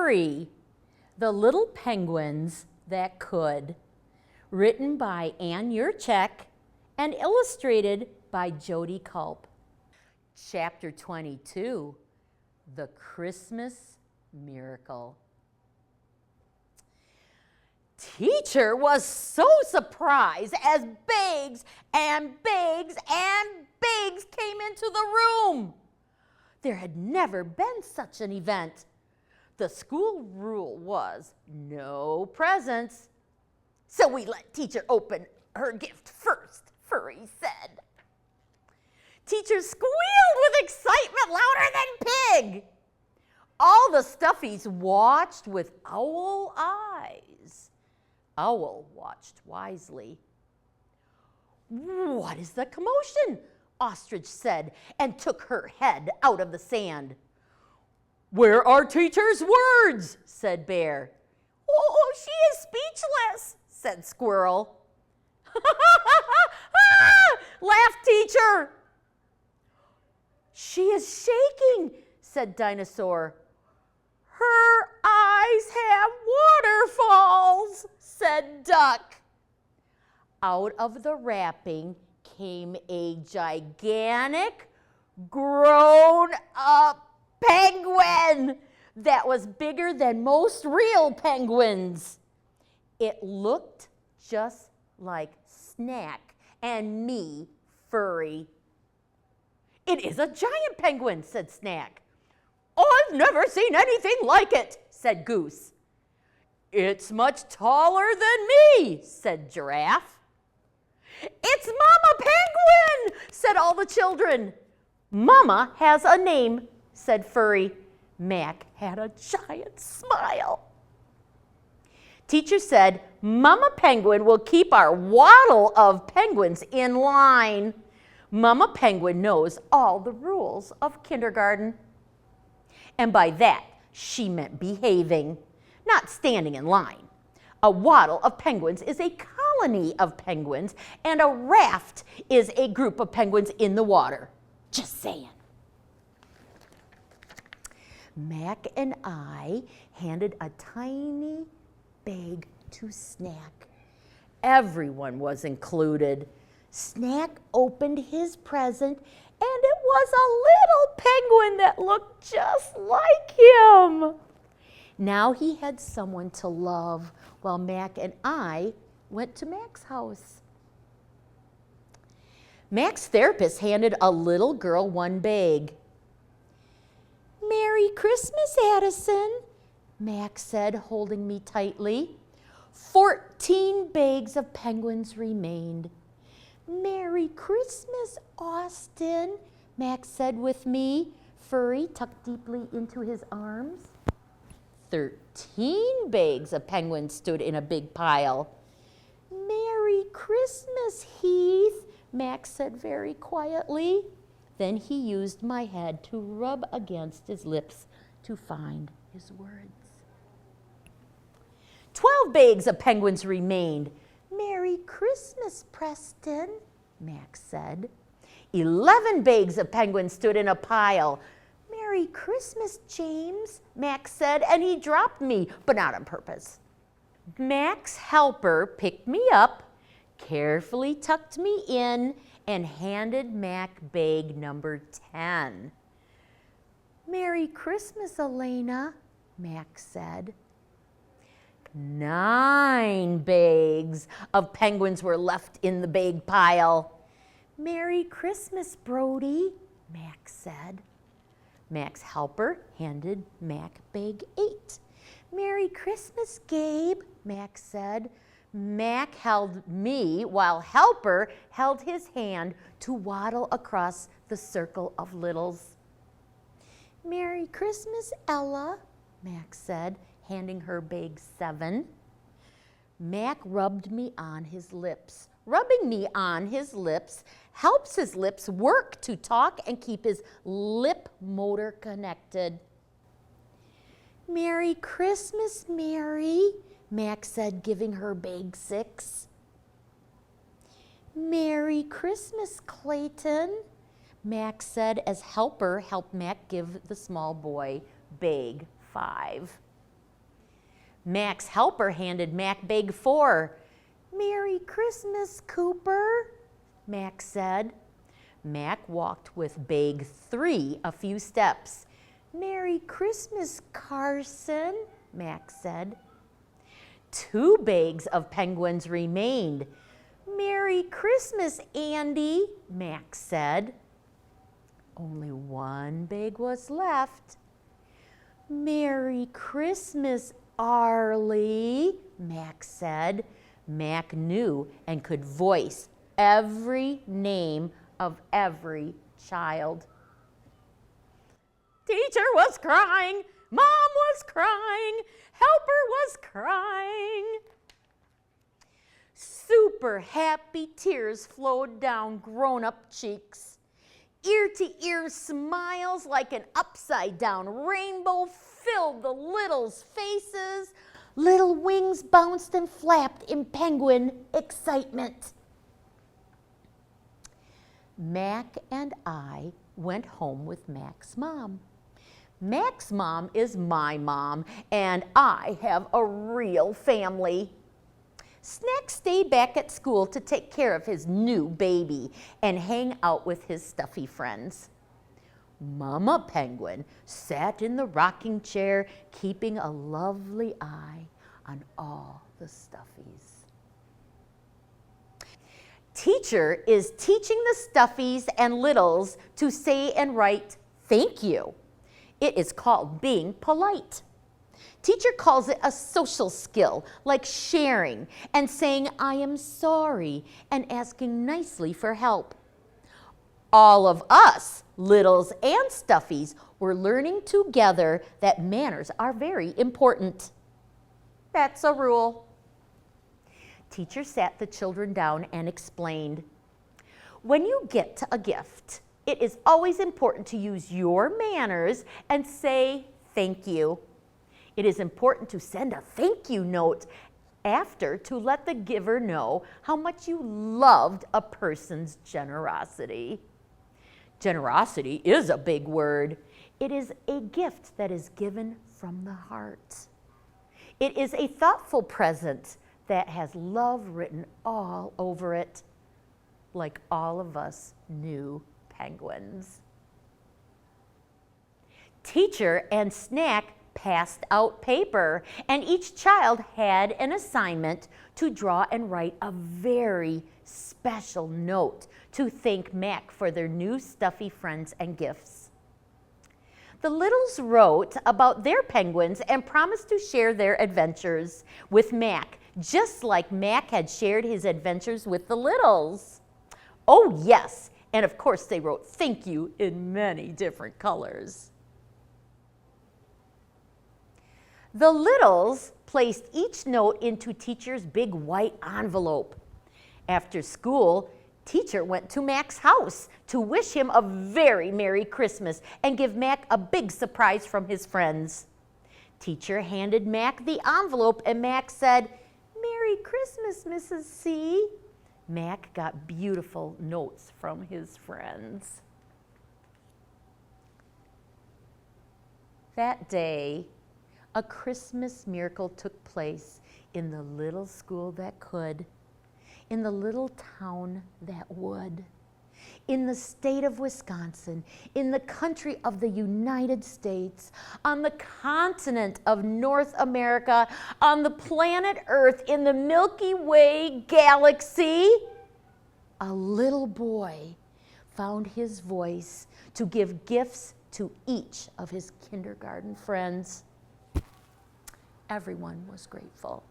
Furry, the little penguins that could. Written by Ann Yurchek and illustrated by Jody Culp. Chapter 22, The Christmas Miracle. Teacher was so surprised as Biggs and Biggs and Biggs came into the room. There had never been such an event. The school rule was no presents. So we let teacher open her gift first, Furry said. Teacher squealed with excitement louder than Pig. All the Stuffies watched with owl eyes. Owl watched wisely. What is the commotion? Ostrich said and took her head out of the sand. Where are teacher's words? Said Bear. Oh, she is speechless, said Squirrel. Laughed Teacher. She is shaking, said Dinosaur. Her eyes have waterfalls, said Duck. Out of the wrapping came a gigantic, grown-up penguin that was bigger than most real penguins. It looked just like Snack and me, Furry. It is a giant penguin, said Snack. I've never seen anything like it, said Goose. It's much taller than me, said Giraffe. It's Mama Penguin, said all the children. Mama has a name, said Furry. Mac had a giant smile. Teacher said, Mama Penguin will keep our waddle of penguins in line. Mama Penguin knows all the rules of kindergarten. And by that, she meant behaving, not standing in line. A waddle of penguins is a colony of penguins, and a raft is a group of penguins in the water. Just saying. Mac and I handed a tiny bag to Snack. Everyone was included. Snack opened his present, and it was a little penguin that looked just like him. Now he had someone to love while Mac and I went to Mac's house. Mac's therapist handed a little girl one bag. Merry Christmas, Addison, Mac said, holding me tightly. 14 bags of penguins remained. Merry Christmas, Austin, Mac said with me, Furry tucked deeply into his arms. 13 bags of penguins stood in a big pile. Merry Christmas, Heath, Mac said very quietly. Then he used my head to rub against his lips to find his words. 12 bags of penguins remained. Merry Christmas, Preston, Mac said. 11 bags of penguins stood in a pile. Merry Christmas, James, Mac said, and he dropped me, but not on purpose. Mac's helper picked me up, carefully tucked me in, and handed Mac bag number 10. Merry Christmas, Elena, Mac said. 9 bags of penguins were left in the bag pile. Merry Christmas, Brody, Mac said. Mac's helper handed Mac bag 8. Merry Christmas, Gabe, Mac said. Mac held me while helper held his hand to waddle across the circle of littles. Merry Christmas, Ella, Mac said, handing her bag 7. Mac rubbed me on his lips. Rubbing me on his lips helps his lips work to talk and keep his lip motor connected. Merry Christmas, Mary, Mac said, giving her bag 6. Merry Christmas, Clayton, Mac said as helper helped Mac give the small boy bag 5. Mac's helper handed Mac bag 4. "Merry Christmas, Cooper," Mac said. Mac walked with bag 3 a few steps. "Merry Christmas, Carson," Mac said. 2 bags of penguins remained. "Merry Christmas, Andy," Mac said. Only 1 bag was left. "Merry Christmas, Arlie," Mac said. Mac knew and could voice every name of every child. Teacher was crying, Mom was crying, helper was crying. Super happy tears flowed down grown-up cheeks. Ear-to-ear smiles like an upside-down rainbow filled the littles' faces. Little wings bounced and flapped in penguin excitement. Mac and I went home with Mac's mom. Mac's mom is my mom, and I have a real family. Snack stayed back at school to take care of his new baby and hang out with his stuffy friends. Mama Penguin sat in the rocking chair, keeping a lovely eye on all the Stuffies. Teacher is teaching the Stuffies and littles to say and write thank you. It is called being polite. Teacher calls it a social skill, like sharing and saying I am sorry and asking nicely for help. All of us, littles and Stuffies, were learning together that manners are very important. That's a rule. Teacher sat the children down and explained, when you get a gift, it is always important to use your manners and say thank you. It is important to send a thank you note after to let the giver know how much you loved a person's generosity. Generosity is a big word. It is a gift that is given from the heart. It is a thoughtful present that has love written all over it, like all of us new penguins. Teacher and Snack passed out paper, and each child had an assignment to draw and write a very special note to thank Mac for their new stuffy friends and gifts. The littles wrote about their penguins and promised to share their adventures with Mac, just like Mac had shared his adventures with the littles. Oh yes, and of course they wrote thank you in many different colors. The littles placed each note into Teacher's big white envelope. After school, Teacher went to Mac's house to wish him a very Merry Christmas and give Mac a big surprise from his friends. Teacher handed Mac the envelope and Mac said, "Merry Christmas, Mrs. C." Mac got beautiful notes from his friends. That day, a Christmas miracle took place in the little school that could, in the little town that would, in the state of Wisconsin, in the country of the United States, on the continent of North America, on the planet Earth, in the Milky Way galaxy. A little boy found his voice to give gifts to each of his kindergarten friends. Everyone was grateful.